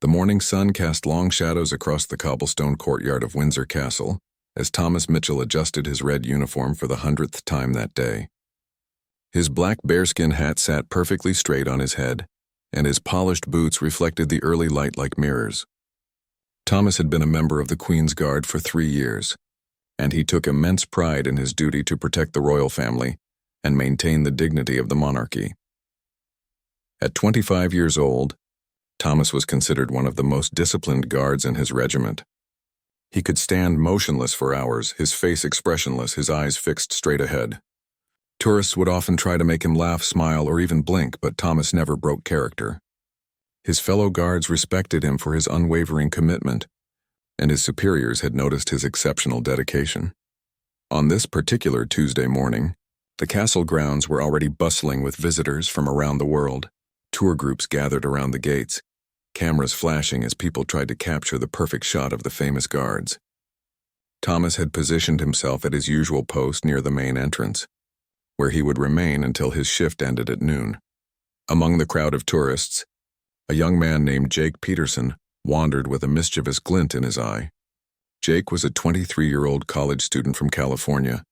The morning sun cast long shadows across the cobblestone courtyard of Windsor Castle as Thomas Mitchell adjusted his red uniform for the 100th time that day. His black bearskin hat sat perfectly straight on his head, and his polished boots reflected the early light like mirrors. Thomas had been a member of the Queen's Guard for 3 years, and he took immense pride in his duty to protect the royal family and maintain the dignity of the monarchy. At 25 years old, Thomas was considered one of the most disciplined guards in his regiment. He could stand motionless for hours, his face expressionless, his eyes fixed straight ahead. Tourists would often try to make him laugh, smile, or even blink, but Thomas never broke character. His fellow guards respected him for his unwavering commitment, and his superiors had noticed his exceptional dedication. On this particular Tuesday morning, the castle grounds were already bustling with visitors from around the world. Tour groups gathered around the gates, cameras flashing as people tried to capture the perfect shot of the famous guards. Thomas had positioned himself at his usual post near the main entrance, where he would remain until his shift ended at noon. Among the crowd of tourists, a young man named Jake Peterson wandered with a mischievous glint in his eye. Jake was a 23-year-old college student from California,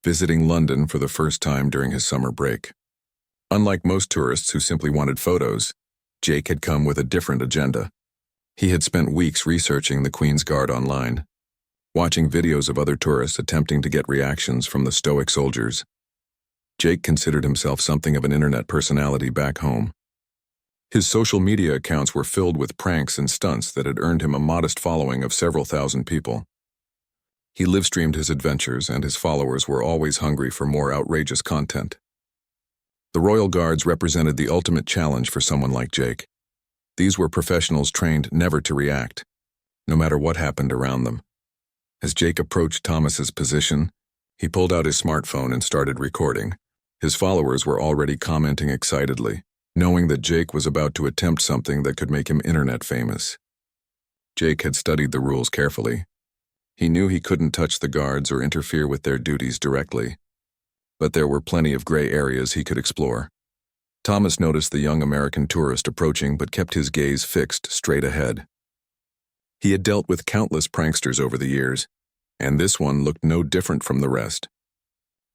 visiting London for the first time during his summer break. Unlike most tourists who simply wanted photos, Jake had come with a different agenda. He had spent weeks researching the Queen's Guard online, watching videos of other tourists attempting to get reactions from the stoic soldiers. Jake considered himself something of an internet personality back home. His social media accounts were filled with pranks and stunts that had earned him a modest following of several thousand people. He live-streamed his adventures, and his followers were always hungry for more outrageous content. The Royal Guards represented the ultimate challenge for someone like Jake. These were professionals trained never to react, no matter what happened around them. As Jake approached Thomas's position, he pulled out his smartphone and started recording. His followers were already commenting excitedly, knowing that Jake was about to attempt something that could make him internet famous. Jake had studied the rules carefully. He knew he couldn't touch the guards or interfere with their duties directly, but there were plenty of gray areas he could explore. Thomas noticed the young American tourist approaching but kept his gaze fixed straight ahead. He had dealt with countless pranksters over the years, and this one looked no different from the rest.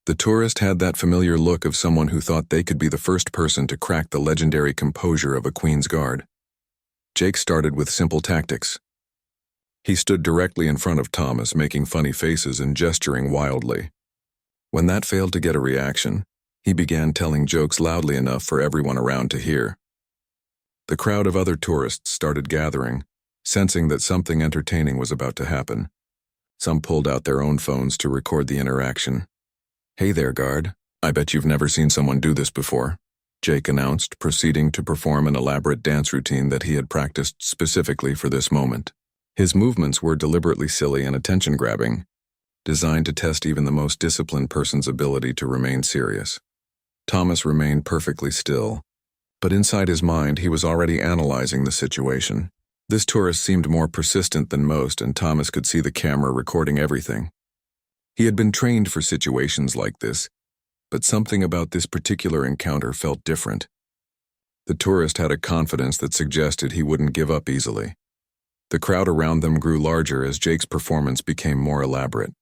The tourist had that familiar look of someone who thought they could be the first person to crack the legendary composure of a Queen's Guard. Jake started with simple tactics. He stood directly in front of Thomas, making funny faces and gesturing wildly. When that failed to get a reaction, he began telling jokes loudly enough for everyone around to hear. The crowd of other tourists started gathering, sensing that something entertaining was about to happen. Some pulled out their own phones to record the interaction. "Hey there, guard. I bet you've never seen someone do this before," Jake announced, proceeding to perform an elaborate dance routine that he had practiced specifically for this moment. His movements were deliberately silly and attention-grabbing, designed to test even the most disciplined person's ability to remain serious. Thomas remained perfectly still, but inside his mind he was already analyzing the situation. This tourist seemed more persistent than most, and Thomas could see the camera recording everything. He had been trained for situations like this, but something about this particular encounter felt different. The tourist had a confidence that suggested he wouldn't give up easily. The crowd around them grew larger as Jake's performance became more elaborate.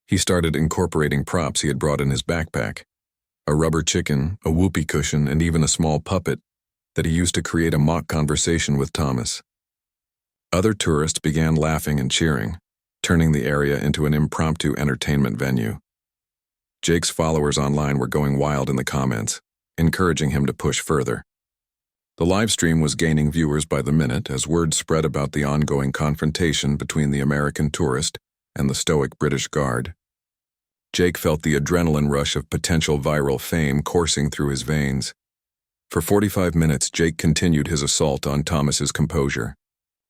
He started incorporating props he had brought in his backpack, a rubber chicken, a whoopee cushion, and even a small puppet that he used to create a mock conversation with Thomas. Other tourists began laughing and cheering, turning the area into an impromptu entertainment venue. Jake's followers online were going wild in the comments, encouraging him to push further. The live stream was gaining viewers by the minute as word spread about the ongoing confrontation between the American tourist and the stoic British Guard. Jake felt the adrenaline rush of potential viral fame coursing through his veins. For 45 minutes, Jake continued his assault on Thomas's composure.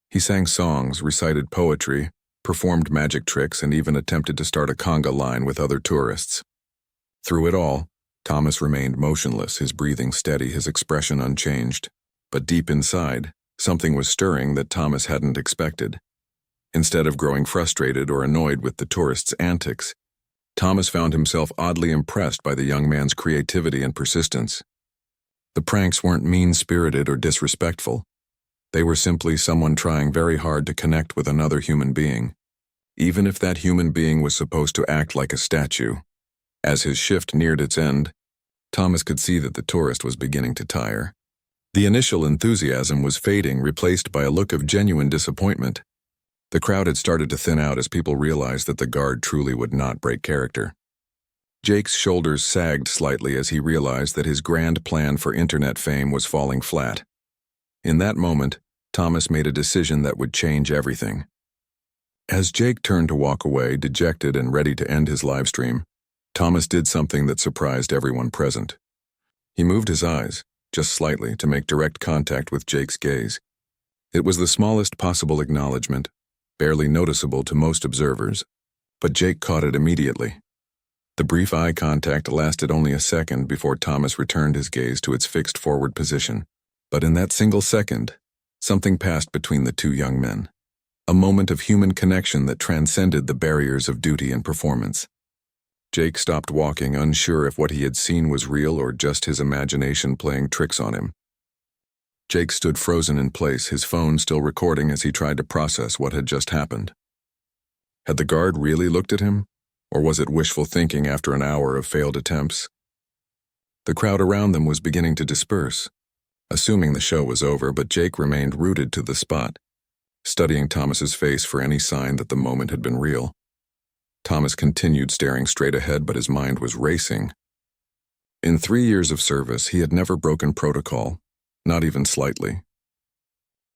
He sang songs, recited poetry, performed magic tricks, and even attempted to start a conga line with other tourists. Through it all, Thomas remained motionless, his breathing steady, his expression unchanged. But deep inside, something was stirring that Thomas hadn't expected. Instead of growing frustrated or annoyed with the tourist's antics, Thomas found himself oddly impressed by the young man's creativity and persistence. The pranks weren't mean-spirited or disrespectful. They were simply someone trying very hard to connect with another human being, even if that human being was supposed to act like a statue. As his shift neared its end, Thomas could see that the tourist was beginning to tire. The initial enthusiasm was fading, replaced by a look of genuine disappointment. The crowd had started to thin out as people realized that the guard truly would not break character. Jake's shoulders sagged slightly as he realized that his grand plan for internet fame was falling flat. In that moment, Thomas made a decision that would change everything. As Jake turned to walk away, dejected and ready to end his livestream, Thomas did something that surprised everyone present. He moved his eyes, just slightly, to make direct contact with Jake's gaze. It was the smallest possible acknowledgement, barely noticeable to most observers, but Jake caught it immediately. The brief eye contact lasted only a second before Thomas returned his gaze to its fixed forward position. But in that single second, something passed between the two young men. A moment of human connection that transcended the barriers of duty and performance. Jake stopped walking, unsure if what he had seen was real or just his imagination playing tricks on him. Jake stood frozen in place, his phone still recording as he tried to process what had just happened. Had the guard really looked at him? Or was it wishful thinking after an hour of failed attempts? The crowd around them was beginning to disperse, assuming the show was over, but Jake remained rooted to the spot, studying Thomas's face for any sign that the moment had been real. Thomas continued staring straight ahead, but his mind was racing. In 3 years of service, he had never broken protocol, not even slightly.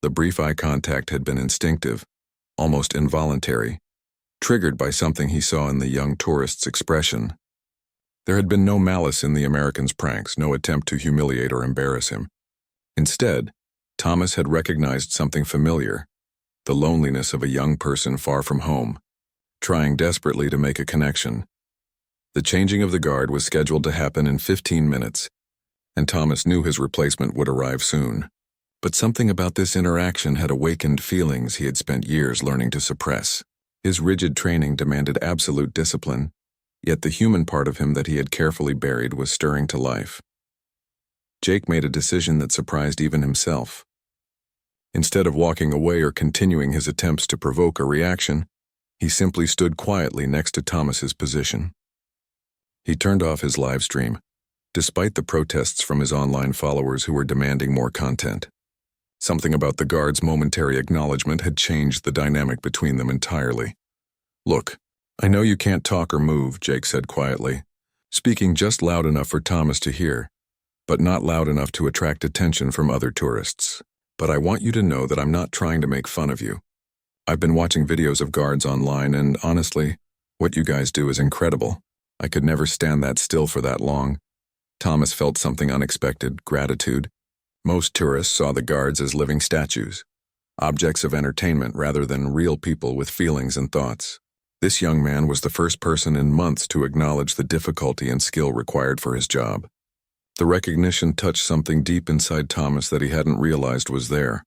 The brief eye contact had been instinctive, almost involuntary, triggered by something he saw in the young tourist's expression. There had been no malice in the American's pranks, no attempt to humiliate or embarrass him. Instead, Thomas had recognized something familiar, the loneliness of a young person far from home, trying desperately to make a connection. The changing of the guard was scheduled to happen in 15 minutes, and Thomas knew his replacement would arrive soon. But something about this interaction had awakened feelings he had spent years learning to suppress. His rigid training demanded absolute discipline, yet the human part of him that he had carefully buried was stirring to life. Jake made a decision that surprised even himself. Instead of walking away or continuing his attempts to provoke a reaction, he simply stood quietly next to Thomas's position. He turned off his live stream, despite the protests from his online followers who were demanding more content. Something about the guard's momentary acknowledgement had changed the dynamic between them entirely. "Look, I know you can't talk or move," Jake said quietly, speaking just loud enough for Thomas to hear, but not loud enough to attract attention from other tourists. "But I want you to know that I'm not trying to make fun of you. I've been watching videos of guards online, and honestly, what you guys do is incredible. I could never stand that still for that long." Thomas felt something unexpected, gratitude. Most tourists saw the guards as living statues, objects of entertainment rather than real people with feelings and thoughts. This young man was the first person in months to acknowledge the difficulty and skill required for his job. The recognition touched something deep inside Thomas that he hadn't realized was there.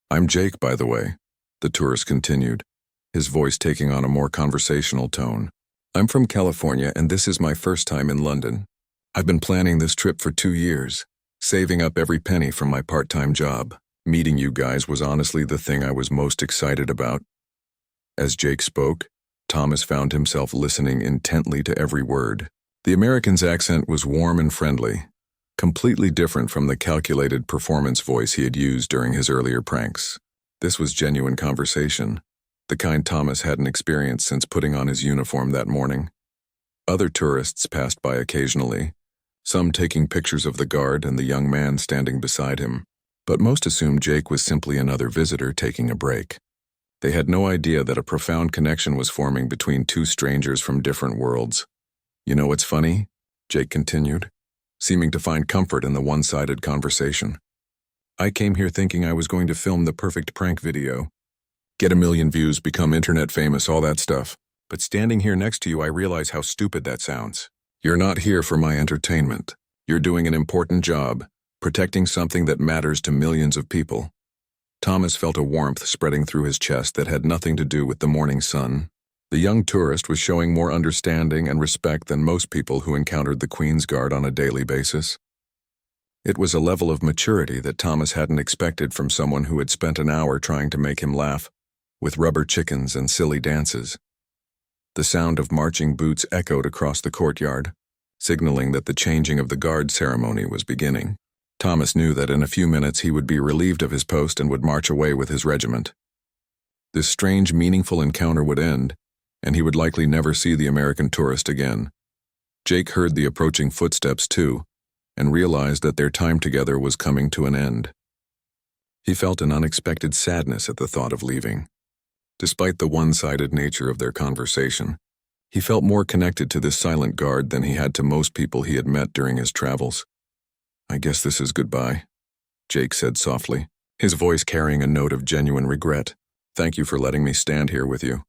"I'm Jake, by the way," the tourist continued, his voice taking on a more conversational tone. "I'm from California, and this is my first time in London. I've been planning this trip for 2 years. Saving up every penny from my part-time job. Meeting you guys was honestly the thing I was most excited about." As Jake spoke, Thomas found himself listening intently to every word. The American's accent was warm and friendly, completely different from the calculated performance voice he had used during his earlier pranks. This was genuine conversation, the kind Thomas hadn't experienced since putting on his uniform that morning. Other tourists passed by occasionally, some taking pictures of the guard and the young man standing beside him, but most assumed Jake was simply another visitor taking a break. They had no idea that a profound connection was forming between two strangers from different worlds. "You know what's funny?" Jake continued, seeming to find comfort in the one-sided conversation. "I came here thinking I was going to film the perfect prank video. Get 1 million views, become internet famous, all that stuff. But standing here next to you, I realize how stupid that sounds. You're not here for my entertainment. You're doing an important job, protecting something that matters to millions of people." Thomas felt a warmth spreading through his chest that had nothing to do with the morning sun. The young tourist was showing more understanding and respect than most people who encountered the Queen's Guard on a daily basis. It was a level of maturity that Thomas hadn't expected from someone who had spent an hour trying to make him laugh, with rubber chickens and silly dances. The sound of marching boots echoed across the courtyard, signaling that the changing of the guard ceremony was beginning. Thomas knew that in a few minutes he would be relieved of his post and would march away with his regiment. This strange, meaningful encounter would end, and he would likely never see the American tourist again. Jake heard the approaching footsteps too, and realized that their time together was coming to an end. He felt an unexpected sadness at the thought of leaving. Despite the one-sided nature of their conversation, he felt more connected to this silent guard than he had to most people he had met during his travels. "I guess this is goodbye," Jake said softly, his voice carrying a note of genuine regret. "Thank you for letting me stand here with you.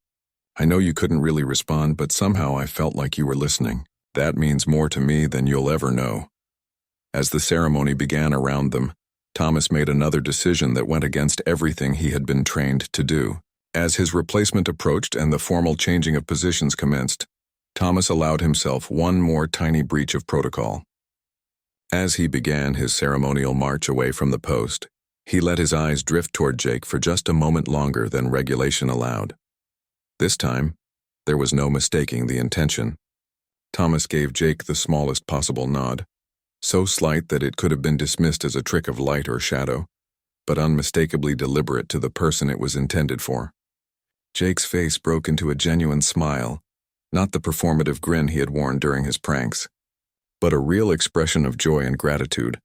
I know you couldn't really respond, but somehow I felt like you were listening. That means more to me than you'll ever know." As the ceremony began around them, Thomas made another decision that went against everything he had been trained to do. As his replacement approached and the formal changing of positions commenced, Thomas allowed himself one more tiny breach of protocol. As he began his ceremonial march away from the post, he let his eyes drift toward Jake for just a moment longer than regulation allowed. This time, there was no mistaking the intention. Thomas gave Jake the smallest possible nod, so slight that it could have been dismissed as a trick of light or shadow, but unmistakably deliberate to the person it was intended for. Jake's face broke into a genuine smile, not the performative grin he had worn during his pranks, but a real expression of joy and gratitude.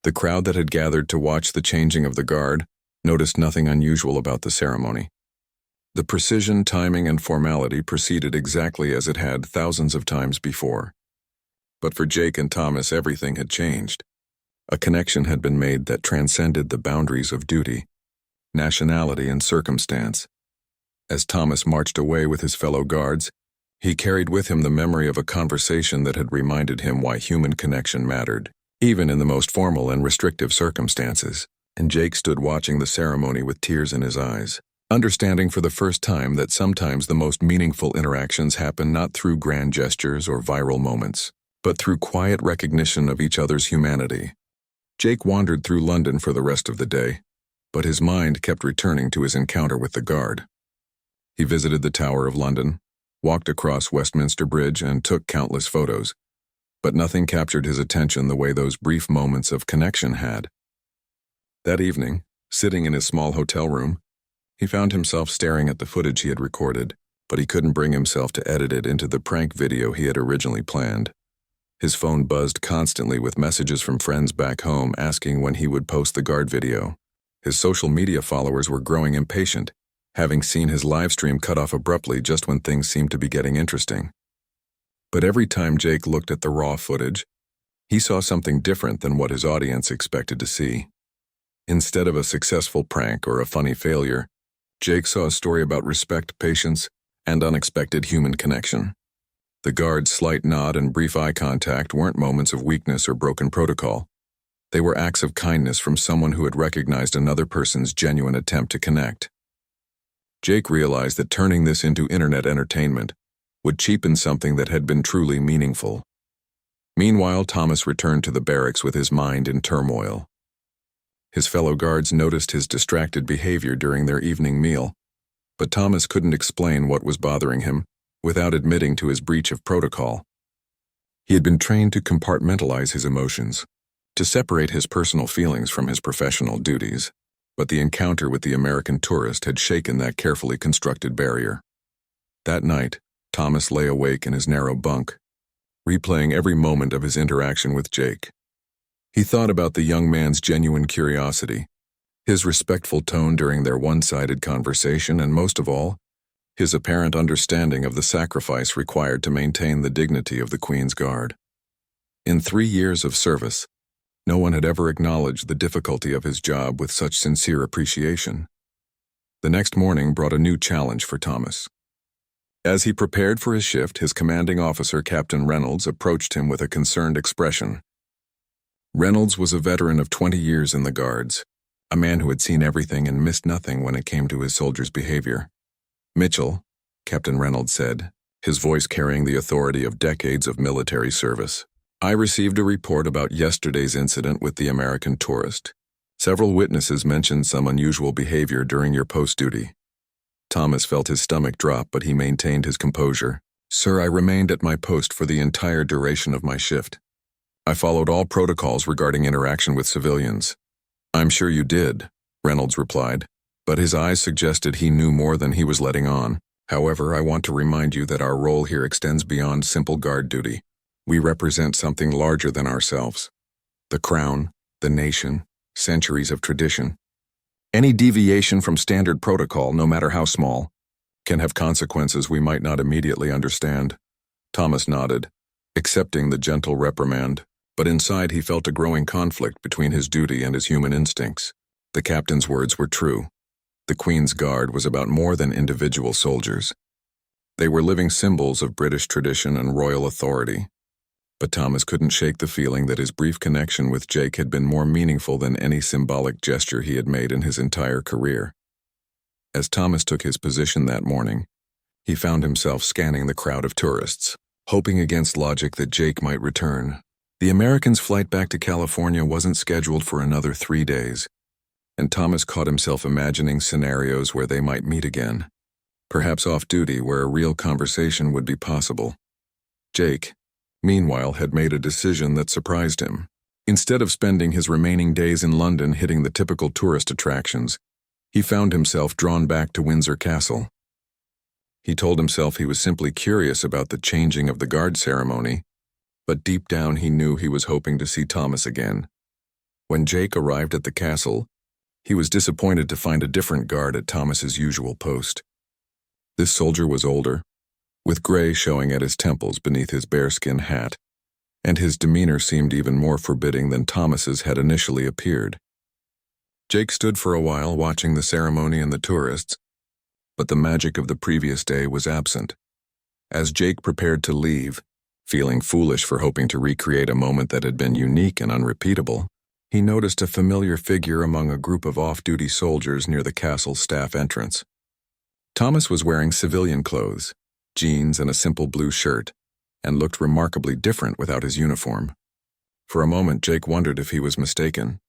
The crowd that had gathered to watch the changing of the guard noticed nothing unusual about the ceremony. The precision, timing, and formality proceeded exactly as it had thousands of times before. But for Jake and Thomas, everything had changed. A connection had been made that transcended the boundaries of duty, nationality, and circumstance. As Thomas marched away with his fellow guards, he carried with him the memory of a conversation that had reminded him why human connection mattered, even in the most formal and restrictive circumstances. And Jake stood watching the ceremony with tears in his eyes, understanding for the first time that sometimes the most meaningful interactions happen not through grand gestures or viral moments, but through quiet recognition of each other's humanity. Jake wandered through London for the rest of the day, but his mind kept returning to his encounter with the guard. He visited the Tower of London, walked across Westminster Bridge, and took countless photos, but nothing captured his attention the way those brief moments of connection had. That evening, sitting in his small hotel room, he found himself staring at the footage he had recorded, but he couldn't bring himself to edit it into the prank video he had originally planned. His phone buzzed constantly with messages from friends back home asking when he would post the guard video. His social media followers were growing impatient, having seen his live stream cut off abruptly just when things seemed to be getting interesting. But every time Jake looked at the raw footage, he saw something different than what his audience expected to see. Instead of a successful prank or a funny failure, Jake saw a story about respect, patience, and unexpected human connection. The guard's slight nod and brief eye contact weren't moments of weakness or broken protocol. They were acts of kindness from someone who had recognized another person's genuine attempt to connect. Jake realized that turning this into internet entertainment would cheapen something that had been truly meaningful. Meanwhile, Thomas returned to the barracks with his mind in turmoil. His fellow guards noticed his distracted behavior during their evening meal, but Thomas couldn't explain what was bothering him without admitting to his breach of protocol. He had been trained to compartmentalize his emotions, to separate his personal feelings from his professional duties, but the encounter with the American tourist had shaken that carefully constructed barrier. That night, Thomas lay awake in his narrow bunk, replaying every moment of his interaction with Jake. He thought about the young man's genuine curiosity, his respectful tone during their one-sided conversation, and most of all, his apparent understanding of the sacrifice required to maintain the dignity of the Queen's Guard. In 3 years of service, no one had ever acknowledged the difficulty of his job with such sincere appreciation. The next morning brought a new challenge for Thomas. As he prepared for his shift, his commanding officer, Captain Reynolds, approached him with a concerned expression. Reynolds was a veteran of 20 years in the Guards, a man who had seen everything and missed nothing when it came to his soldiers' behavior. "Mitchell," Captain Reynolds said, his voice carrying the authority of decades of military service, I received a report about yesterday's incident with the American tourist. Several witnesses mentioned some unusual behavior during your post duty. Thomas felt his stomach drop, but he maintained his composure. Sir, I remained at my post for the entire duration of my shift. I followed all protocols regarding interaction with civilians. I'm sure you did, Reynolds replied, but his eyes suggested he knew more than he was letting on. However, I want to remind you that our role here extends beyond simple guard duty. We represent something larger than ourselves. The crown, the nation, centuries of tradition. Any deviation from standard protocol, no matter how small, can have consequences we might not immediately understand. Thomas nodded, accepting the gentle reprimand, but inside he felt a growing conflict between his duty and his human instincts. The captain's words were true. The Queen's Guard was about more than individual soldiers. They were living symbols of British tradition and royal authority. But Thomas couldn't shake the feeling that his brief connection with Jake had been more meaningful than any symbolic gesture he had made in his entire career. As Thomas took his position that morning, he found himself scanning the crowd of tourists, hoping against logic that Jake might return. The American's flight back to California wasn't scheduled for another 3 days, and Thomas caught himself imagining scenarios where they might meet again, perhaps off-duty where a real conversation would be possible. Jake, meanwhile, had made a decision that surprised him. Instead of spending his remaining days in London hitting the typical tourist attractions, he found himself drawn back to Windsor Castle. He told himself he was simply curious about the changing of the guard ceremony, but deep down he knew he was hoping to see Thomas again. When Jake arrived at the castle, he was disappointed to find a different guard at Thomas's usual post. This soldier was older, with gray showing at his temples beneath his bearskin hat, and his demeanor seemed even more forbidding than Thomas's had initially appeared. Jake stood for a while watching the ceremony and the tourists, but the magic of the previous day was absent. As Jake prepared to leave, feeling foolish for hoping to recreate a moment that had been unique and unrepeatable, he noticed a familiar figure among a group of off-duty soldiers near the castle's staff entrance. Thomas was wearing civilian clothes, jeans and a simple blue shirt, and looked remarkably different without his uniform. For a moment, Jake wondered if he was mistaken,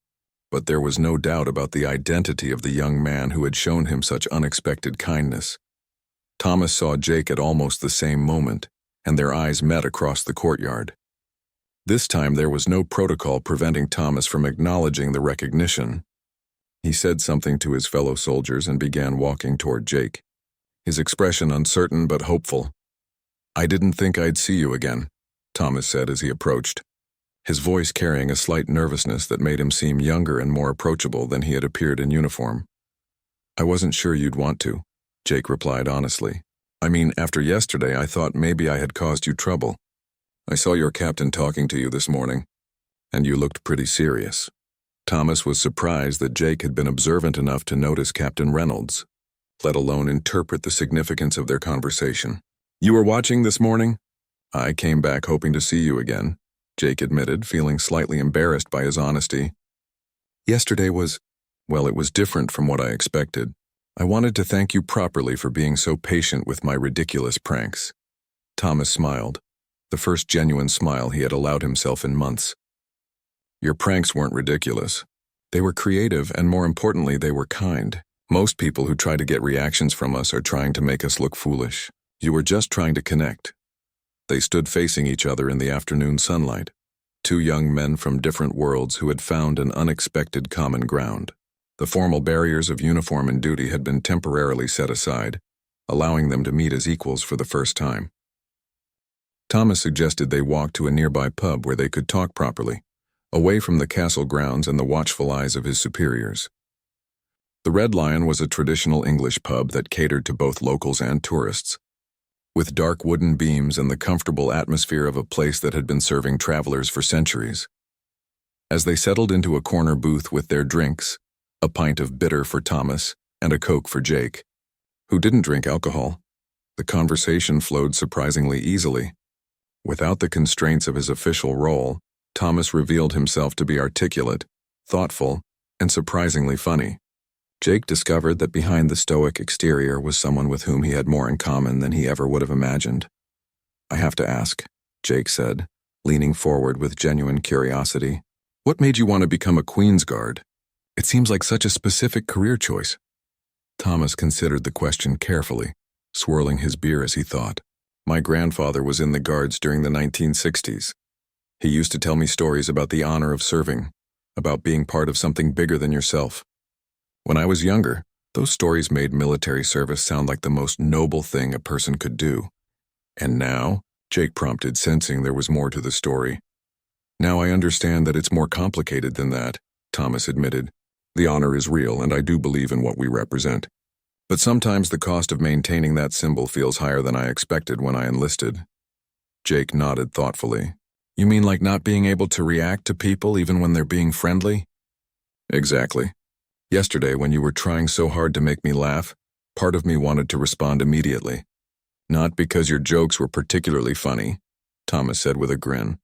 but there was no doubt about the identity of the young man who had shown him such unexpected kindness. Thomas saw Jake at almost the same moment, and their eyes met across the courtyard. This time there was no protocol preventing Thomas from acknowledging the recognition. He said something to his fellow soldiers and began walking toward Jake, his expression uncertain but hopeful. "I didn't think I'd see you again," Thomas said as he approached, his voice carrying a slight nervousness that made him seem younger and more approachable than he had appeared in uniform. "I wasn't sure you'd want to," Jake replied honestly. "I mean, after yesterday I thought maybe I had caused you trouble. I saw your captain talking to you this morning, and you looked pretty serious." Thomas was surprised that Jake had been observant enough to notice Captain Reynolds, let alone interpret the significance of their conversation. "You were watching this morning?" "I came back hoping to see you again," Jake admitted, feeling slightly embarrassed by his honesty. "Yesterday was, well, it was different from what I expected. I wanted to thank you properly for being so patient with my ridiculous pranks." Thomas smiled, the first genuine smile he had allowed himself in months. "Your pranks weren't ridiculous. They were creative, and more importantly, they were kind. Most people who try to get reactions from us are trying to make us look foolish. You were just trying to connect." They stood facing each other in the afternoon sunlight, two young men from different worlds who had found an unexpected common ground. The formal barriers of uniform and duty had been temporarily set aside, allowing them to meet as equals for the first time. Thomas suggested they walk to a nearby pub where they could talk properly, away from the castle grounds and the watchful eyes of his superiors. The Red Lion was a traditional English pub that catered to both locals and tourists, with dark wooden beams and the comfortable atmosphere of a place that had been serving travelers for centuries. As they settled into a corner booth with their drinks, a pint of bitter for Thomas and a Coke for Jake, who didn't drink alcohol, the conversation flowed surprisingly easily. Without the constraints of his official role, Thomas revealed himself to be articulate, thoughtful, and surprisingly funny. Jake discovered that behind the stoic exterior was someone with whom he had more in common than he ever would have imagined. "I have to ask," Jake said, leaning forward with genuine curiosity. "What made you want to become a Queen's Guard? It seems like such a specific career choice." Thomas considered the question carefully, swirling his beer as he thought. "My grandfather was in the Guards during the 1960s. He used to tell me stories about the honor of serving, about being part of something bigger than yourself. When I was younger, those stories made military service sound like the most noble thing a person could do. And now," Jake prompted, sensing there was more to the story. "Now I understand that it's more complicated than that," Thomas admitted. "The honor is real, and I do believe in what we represent. But sometimes the cost of maintaining that symbol feels higher than I expected when I enlisted." Jake nodded thoughtfully. "You mean like not being able to react to people even when they're being friendly?" "Exactly. Yesterday, when you were trying so hard to make me laugh, part of me wanted to respond immediately. Not because your jokes were particularly funny," Thomas said with a grin,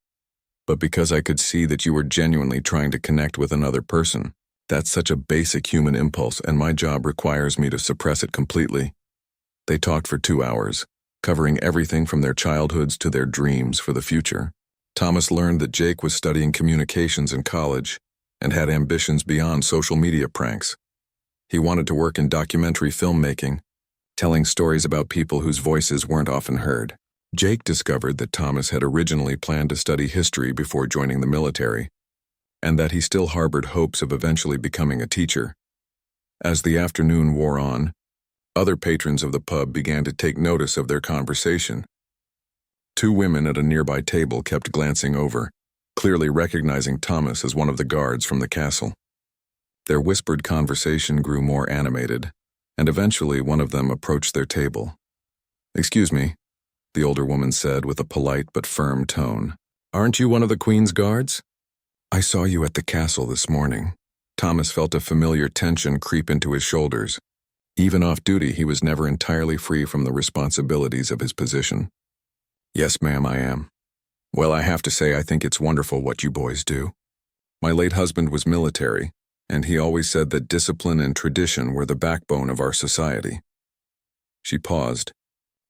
"but because I could see that you were genuinely trying to connect with another person. That's such a basic human impulse, and my job requires me to suppress it completely." They talked for 2 hours, covering everything from their childhoods to their dreams for the future. Thomas learned that Jake was studying communications in college and had ambitions beyond social media pranks. He wanted to work in documentary filmmaking, telling stories about people whose voices weren't often heard. Jake discovered that Thomas had originally planned to study history before joining the military, and that he still harbored hopes of eventually becoming a teacher. As the afternoon wore on, other patrons of the pub began to take notice of their conversation. 2 women at a nearby table kept glancing over, clearly recognizing Thomas as one of the guards from the castle. Their whispered conversation grew more animated, and eventually one of them approached their table. "Excuse me," the older woman said with a polite but firm tone. "Aren't you one of the Queen's Guards? I saw you at the castle this morning." Thomas felt a familiar tension creep into his shoulders. Even off duty, he was never entirely free from the responsibilities of his position. "Yes, ma'am, I am. Well, I have to say I think it's wonderful what you boys do. My late husband was military, and he always said that discipline and tradition were the backbone of our society." She paused,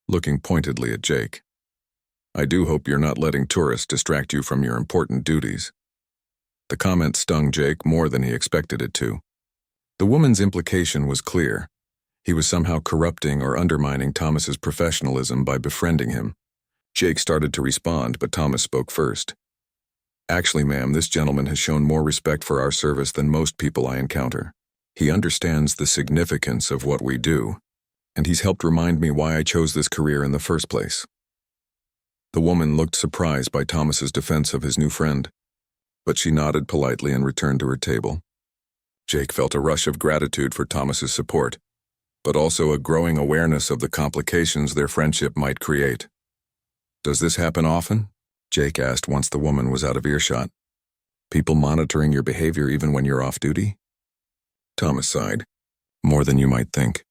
looking pointedly at Jake. "I do hope you're not letting tourists distract you from your important duties." The comment stung Jake more than he expected it to. The woman's implication was clear. He was somehow corrupting or undermining Thomas's professionalism by befriending him. Jake started to respond, but Thomas spoke first. "Actually, ma'am, this gentleman has shown more respect for our service than most people I encounter. He understands the significance of what we do, and he's helped remind me why I chose this career in the first place." The woman looked surprised by Thomas's defense of his new friend, but she nodded politely and returned to her table. Jake felt a rush of gratitude for Thomas's support, but also a growing awareness of the complications their friendship might create. "Does this happen often?" Jake asked once the woman was out of earshot. "People monitoring your behavior even when you're off duty?" Thomas sighed. "More than you might think.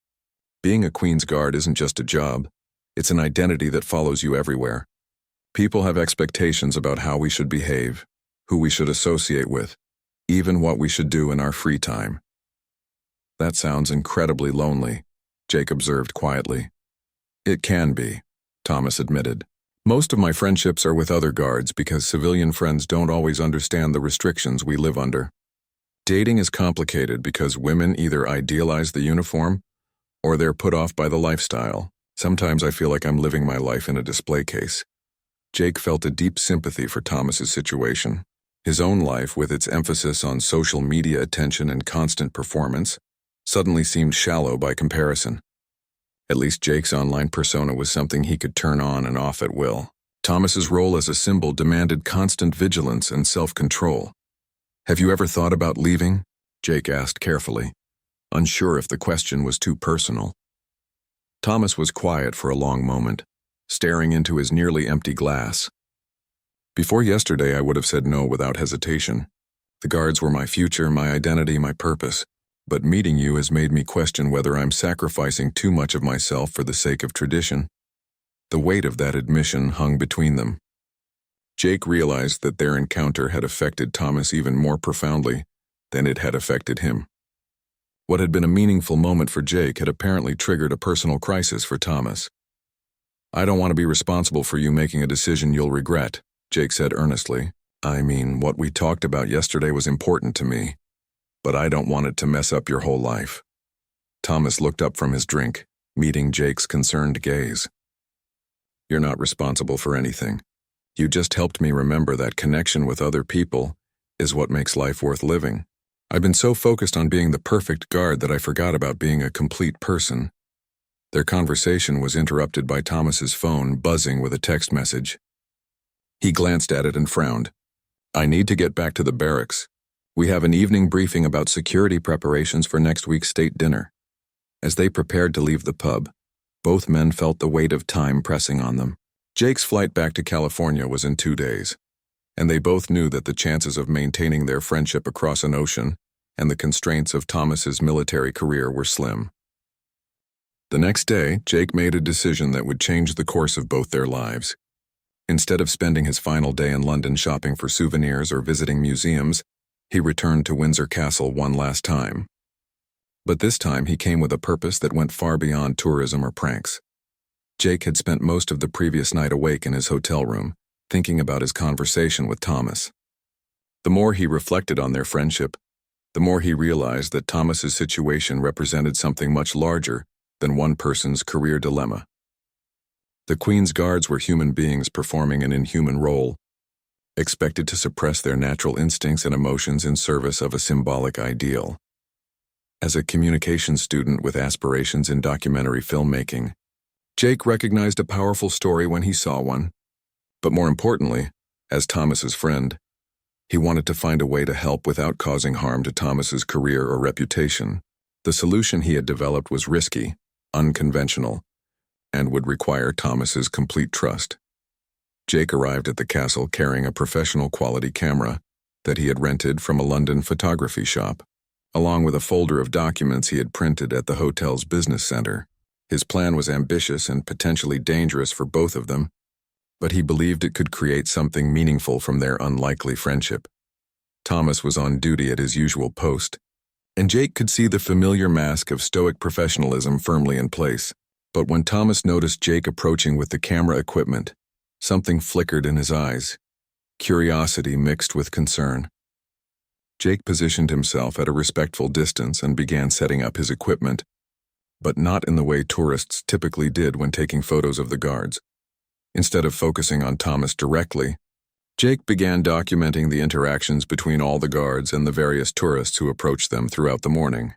Being a Queen's Guard isn't just a job. It's an identity that follows you everywhere. People have expectations about how we should behave, who we should associate with, even what we should do in our free time." "That sounds incredibly lonely," Jake observed quietly. "It can be," Thomas admitted. "Most of my friendships are with other guards because civilian friends don't always understand the restrictions we live under. Dating is complicated because women either idealize the uniform or they're put off by the lifestyle. Sometimes I feel like I'm living my life in a display case." Jake felt a deep sympathy for Thomas's situation. His own life, with its emphasis on social media attention and constant performance, suddenly seemed shallow by comparison. At least Jake's online persona was something he could turn on and off at will. Thomas's role as a symbol demanded constant vigilance and self-control. "Have you ever thought about leaving?" Jake asked carefully, unsure if the question was too personal. Thomas was quiet for a long moment, staring into his nearly empty glass. "Before yesterday, I would have said no without hesitation. The guards were my future, my identity, my purpose. But meeting you has made me question whether I'm sacrificing too much of myself for the sake of tradition." The weight of that admission hung between them. Jake realized that their encounter had affected Thomas even more profoundly than it had affected him. What had been a meaningful moment for Jake had apparently triggered a personal crisis for Thomas. "I don't want to be responsible for you making a decision you'll regret," Jake said earnestly. I mean, what we talked about yesterday was important to me, but I don't want it to mess up your whole life. Thomas looked up from his drink, meeting Jake's concerned gaze. You're not responsible for anything. You just helped me remember that connection with other people is what makes life worth living. I've been so focused on being the perfect guard that I forgot about being a complete person. Their conversation was interrupted by Thomas's phone buzzing with a text message. He glanced at it and frowned. I need to get back to the barracks. We have an evening briefing about security preparations for next week's state dinner. As they prepared to leave the pub, both men felt the weight of time pressing on them. Jake's flight back to California was in 2 days, and they both knew that the chances of maintaining their friendship across an ocean and the constraints of Thomas's military career were slim. The next day, Jake made a decision that would change the course of both their lives. Instead of spending his final day in London shopping for souvenirs or visiting museums, he returned to Windsor Castle one last time. But this time he came with a purpose that went far beyond tourism or pranks. Jake had spent most of the previous night awake in his hotel room, thinking about his conversation with Thomas. The more he reflected on their friendship, the more he realized that Thomas's situation represented something much larger than one person's career dilemma. The Queen's guards were human beings performing an inhuman role, expected to suppress their natural instincts and emotions in service of a symbolic ideal. As a communications student with aspirations in documentary filmmaking, Jake recognized a powerful story when he saw one. But more importantly, as Thomas's friend, he wanted to find a way to help without causing harm to Thomas's career or reputation. The solution he had developed was risky, unconventional, and would require Thomas's complete trust. Jake arrived at the castle carrying a professional quality camera that he had rented from a London photography shop, along with a folder of documents he had printed at the hotel's business center. His plan was ambitious and potentially dangerous for both of them, but he believed it could create something meaningful from their unlikely friendship. Thomas was on duty at his usual post, and Jake could see the familiar mask of stoic professionalism firmly in place. But when Thomas noticed Jake approaching with the camera equipment, something flickered in his eyes, curiosity mixed with concern. Jake positioned himself at a respectful distance and began setting up his equipment, but not in the way tourists typically did when taking photos of the guards. Instead of focusing on Thomas directly, Jake began documenting the interactions between all the guards and the various tourists who approached them throughout the morning.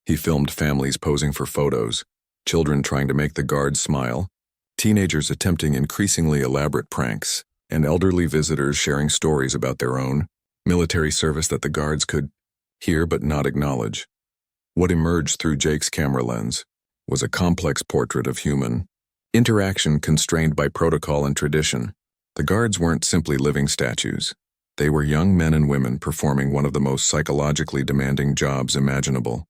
He filmed families posing for photos, children trying to make the guards smile, teenagers attempting increasingly elaborate pranks, and elderly visitors sharing stories about their own military service that the guards could hear but not acknowledge. What emerged through Jake's camera lens was a complex portrait of human interaction constrained by protocol and tradition. The guards weren't simply living statues. They were young men and women performing one of the most psychologically demanding jobs imaginable,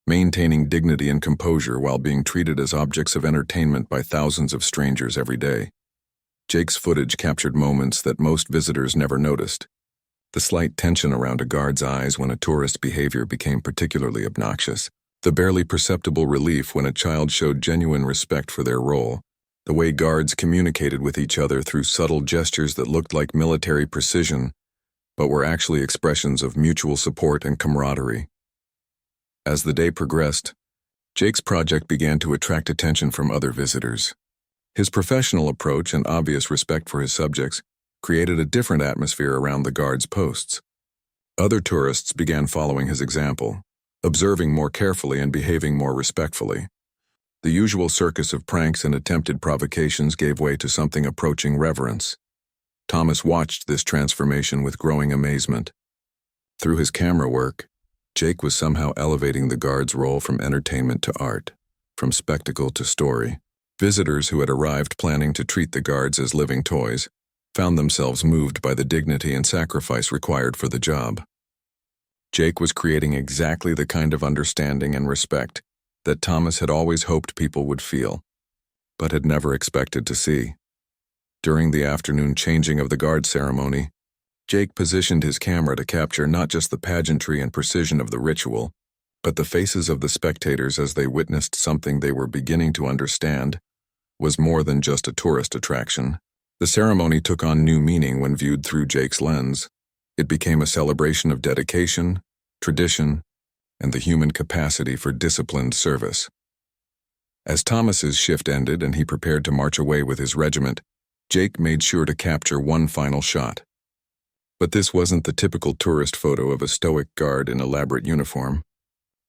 maintaining dignity and composure while being treated as objects of entertainment by thousands of strangers every day. Jake's footage captured moments that most visitors never noticed. The slight tension around a guard's eyes when a tourist's behavior became particularly obnoxious, the barely perceptible relief when a child showed genuine respect for their role, the way guards communicated with each other through subtle gestures that looked like military precision, but were actually expressions of mutual support and camaraderie. As the day progressed, Jake's project began to attract attention from other visitors. His professional approach and obvious respect for his subjects created a different atmosphere around the guards' posts. Other tourists began following his example, observing more carefully and behaving more respectfully. The usual circus of pranks and attempted provocations gave way to something approaching reverence. Thomas watched this transformation with growing amazement. Through his camera work, Jake was somehow elevating the guards' role from entertainment to art, from spectacle to story. Visitors who had arrived planning to treat the guards as living toys found themselves moved by the dignity and sacrifice required for the job. Jake was creating exactly the kind of understanding and respect that Thomas had always hoped people would feel, but had never expected to see. During the afternoon changing of the guard ceremony, Jake positioned his camera to capture not just the pageantry and precision of the ritual, but the faces of the spectators as they witnessed something they were beginning to understand was more than just a tourist attraction. The ceremony took on new meaning when viewed through Jake's lens. It became a celebration of dedication, tradition, and the human capacity for disciplined service. As Thomas's shift ended and he prepared to march away with his regiment, Jake made sure to capture one final shot. But this wasn't the typical tourist photo of a stoic guard in elaborate uniform.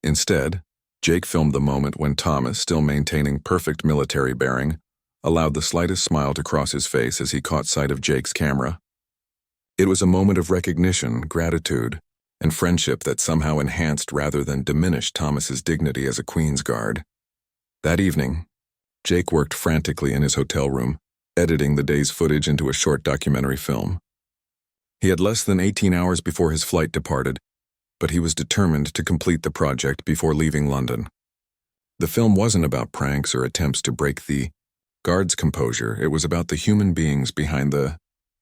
Instead, Jake filmed the moment when Thomas, still maintaining perfect military bearing, allowed the slightest smile to cross his face as he caught sight of Jake's camera. It was a moment of recognition, gratitude, and friendship that somehow enhanced rather than diminished Thomas's dignity as a Queen's Guard. That evening, Jake worked frantically in his hotel room, editing the day's footage into a short documentary film. He had less than 18 hours before his flight departed, but he was determined to complete the project before leaving London. The film wasn't about pranks or attempts to break the guards' composure. It was about the human beings behind the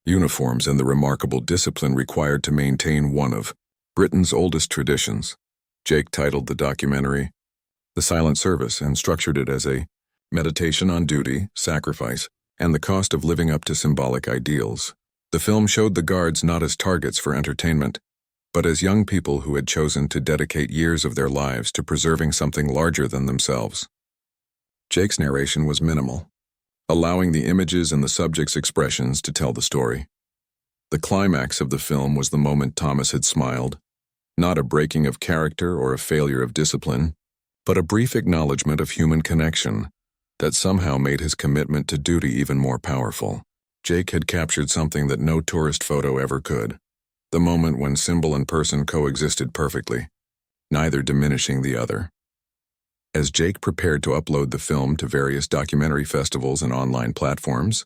uniforms and the remarkable discipline required to maintain one of Britain's oldest traditions. Jake titled the documentary The Silent Service and structured it as a meditation on duty, sacrifice, and the cost of living up to symbolic ideals. The film showed the guards not as targets for entertainment, but as young people who had chosen to dedicate years of their lives to preserving something larger than themselves. Jake's narration was minimal, allowing the images and the subject's expressions to tell the story. The climax of the film was the moment Thomas had smiled, not a breaking of character or a failure of discipline, but a brief acknowledgement of human connection that somehow made his commitment to duty even more powerful. Jake had captured something that no tourist photo ever could, the moment when symbol and person coexisted perfectly, neither diminishing the other. As Jake prepared to upload the film to various documentary festivals and online platforms,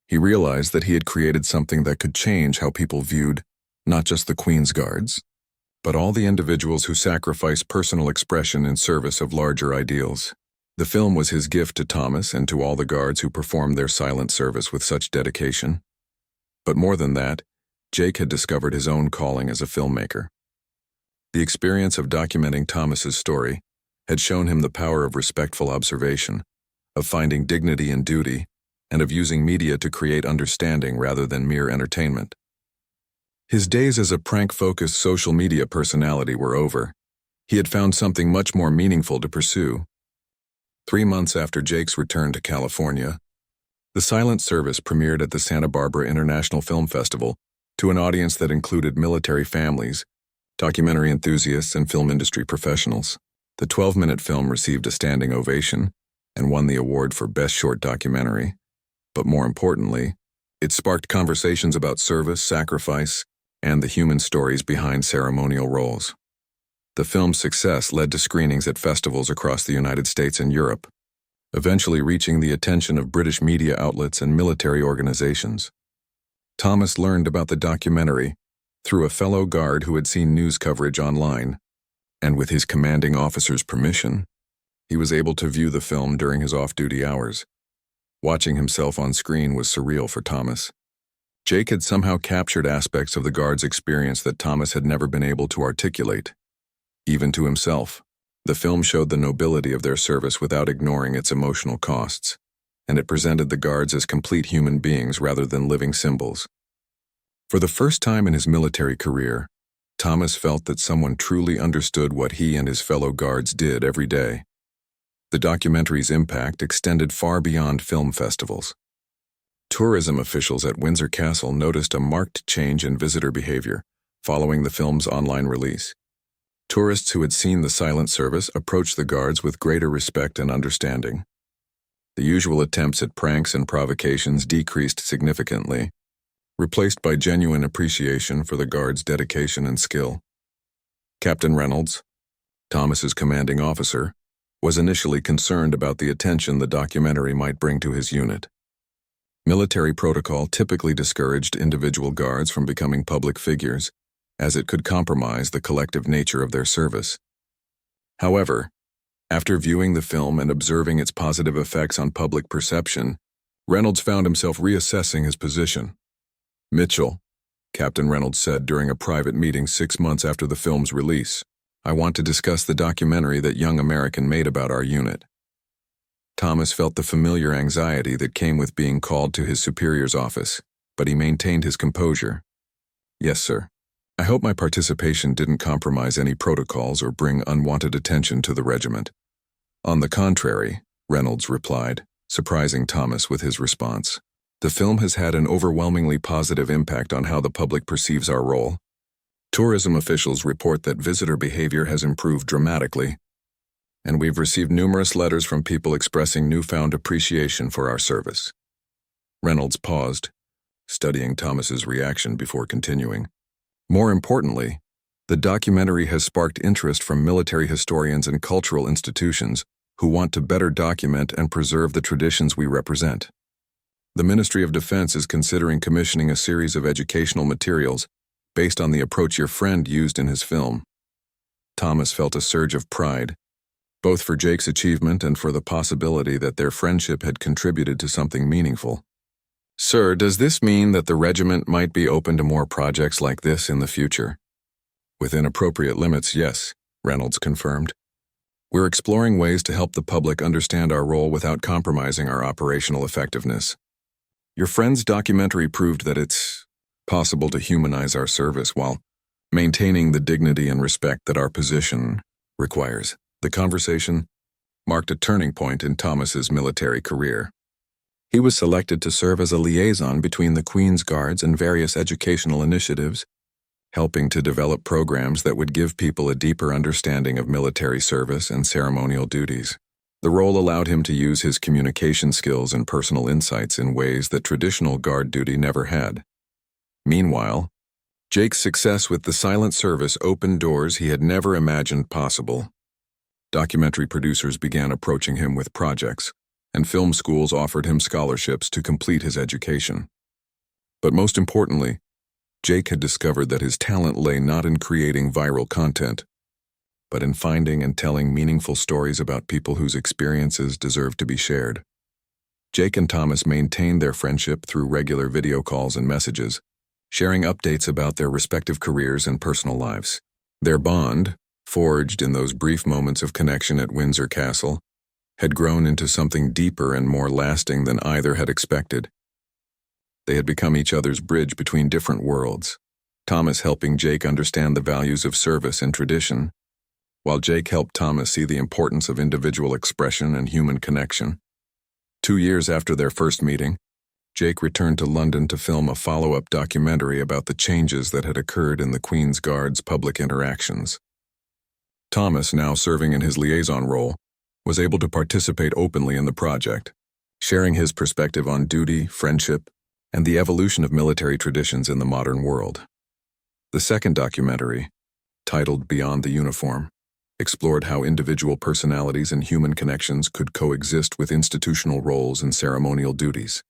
he realized that he had created something that could change how people viewed not just the Queen's Guards, but all the individuals who sacrifice personal expression in service of larger ideals. The film was his gift to Thomas and to all the guards who performed their silent service with such dedication. But more than that, Jake had discovered his own calling as a filmmaker. The experience of documenting Thomas's story had shown him the power of respectful observation, of finding dignity in duty, and of using media to create understanding rather than mere entertainment. His days as a prank-focused social media personality were over. He had found something much more meaningful to pursue. 3 months after Jake's return to California, The Silent Service premiered at the Santa Barbara International Film Festival to an audience that included military families, documentary enthusiasts, and film industry professionals. The 12-minute film received a standing ovation and won the award for Best Short Documentary. But more importantly, it sparked conversations about service, sacrifice, and the human stories behind ceremonial roles. The film's success led to screenings at festivals across the United States and Europe, eventually reaching the attention of British media outlets and military organizations. Thomas learned about the documentary through a fellow guard who had seen news coverage online, and with his commanding officer's permission, he was able to view the film during his off-duty hours. Watching himself on screen was surreal for Thomas. Jake had somehow captured aspects of the guard's experience that Thomas had never been able to articulate, even to himself. The film showed the nobility of their service without ignoring its emotional costs, and it presented the guards as complete human beings rather than living symbols. For the first time in his military career, Thomas felt that someone truly understood what he and his fellow guards did every day. The documentary's impact extended far beyond film festivals. Tourism officials at Windsor Castle noticed a marked change in visitor behavior following the film's online release. Tourists who had seen the silent service approached the guards with greater respect and understanding. The usual attempts at pranks and provocations decreased significantly, replaced by genuine appreciation for the guards' dedication and skill. Captain Reynolds, Thomas's commanding officer, was initially concerned about the attention the documentary might bring to his unit. Military protocol typically discouraged individual guards from becoming public figures, as it could compromise the collective nature of their service. However, after viewing the film and observing its positive effects on public perception, Reynolds found himself reassessing his position. "Mitchell," Captain Reynolds said during a private meeting 6 months after the film's release, "I want to discuss the documentary that young American made about our unit." Thomas felt the familiar anxiety that came with being called to his superior's office, but he maintained his composure. "Yes, sir. I hope my participation didn't compromise any protocols or bring unwanted attention to the regiment." "On the contrary," Reynolds replied, surprising Thomas with his response. "The film has had an overwhelmingly positive impact on how the public perceives our role. Tourism officials report that visitor behavior has improved dramatically, and we've received numerous letters from people expressing newfound appreciation for our service." Reynolds paused, studying Thomas's reaction before continuing. "More importantly, the documentary has sparked interest from military historians and cultural institutions who want to better document and preserve the traditions we represent. The Ministry of Defense is considering commissioning a series of educational materials based on the approach your friend used in his film." Thomas felt a surge of pride, both for Jake's achievement and for the possibility that their friendship had contributed to something meaningful. "Sir, does this mean that the regiment might be open to more projects like this in the future?" "Within appropriate limits, yes," Reynolds confirmed. "We're exploring ways to help the public understand our role without compromising our operational effectiveness. Your friend's documentary proved that it's possible to humanize our service while maintaining the dignity and respect that our position requires." The conversation marked a turning point in Thomas's military career. He was selected to serve as a liaison between the Queen's Guards and various educational initiatives, helping to develop programs that would give people a deeper understanding of military service and ceremonial duties. The role allowed him to use his communication skills and personal insights in ways that traditional guard duty never had. Meanwhile, Jake's success with the silent service opened doors he had never imagined possible. Documentary producers began approaching him with projects, and film schools offered him scholarships to complete his education. But most importantly, Jake had discovered that his talent lay not in creating viral content, but in finding and telling meaningful stories about people whose experiences deserve to be shared. Jake and Thomas maintained their friendship through regular video calls and messages, sharing updates about their respective careers and personal lives. Their bond, forged in those brief moments of connection at Windsor Castle, had grown into something deeper and more lasting than either had expected. They had become each other's bridge between different worlds, Thomas helping Jake understand the values of service and tradition, while Jake helped Thomas see the importance of individual expression and human connection. 2 years after their first meeting, Jake returned to London to film a follow-up documentary about the changes that had occurred in the Queen's Guard's public interactions. Thomas, now serving in his liaison role, was able to participate openly in the project, sharing his perspective on duty, friendship, and the evolution of military traditions in the modern world. The second documentary, titled Beyond the Uniform, explored how individual personalities and human connections could coexist with institutional roles and ceremonial duties.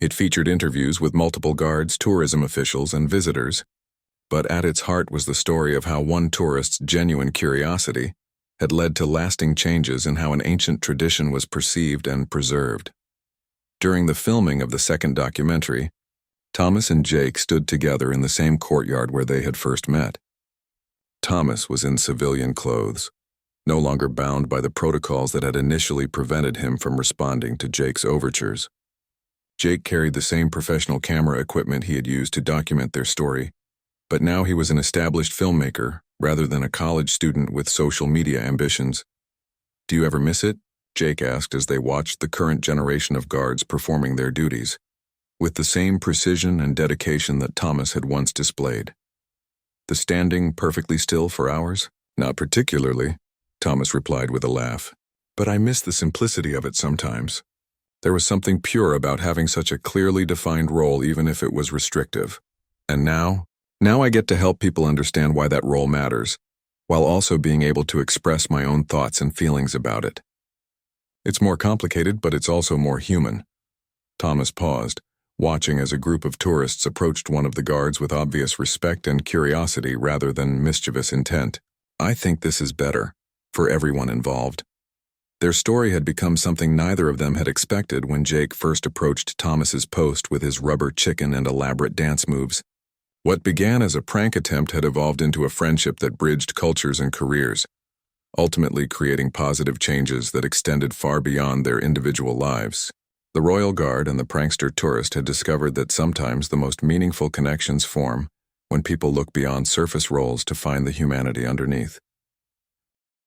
It featured interviews with multiple guards, tourism officials, and visitors, but at its heart was the story of how one tourist's genuine curiosity had led to lasting changes in how an ancient tradition was perceived and preserved. During the filming of the second documentary, Thomas and Jake stood together in the same courtyard where they had first met. Thomas was in civilian clothes, no longer bound by the protocols that had initially prevented him from responding to Jake's overtures. Jake carried the same professional camera equipment he had used to document their story, but now he was an established filmmaker rather than a college student with social media ambitions. "Do you ever miss it?" Jake asked as they watched the current generation of guards performing their duties, with the same precision and dedication that Thomas had once displayed. "The standing perfectly still for hours? Not particularly," Thomas replied with a laugh. "But I miss the simplicity of it sometimes. There was something pure about having such a clearly defined role even if it was restrictive. And now I get to help people understand why that role matters, while also being able to express my own thoughts and feelings about it. It's more complicated, but it's also more human." Thomas paused, watching as a group of tourists approached one of the guards with obvious respect and curiosity rather than mischievous intent. "I think this is better, for everyone involved." Their story had become something neither of them had expected when Jake first approached Thomas's post with his rubber chicken and elaborate dance moves. What began as a prank attempt had evolved into a friendship that bridged cultures and careers. ultimately creating positive changes that extended far beyond their individual lives. The Royal Guard and the prankster tourist had discovered that sometimes the most meaningful connections form when people look beyond surface roles to find the humanity underneath.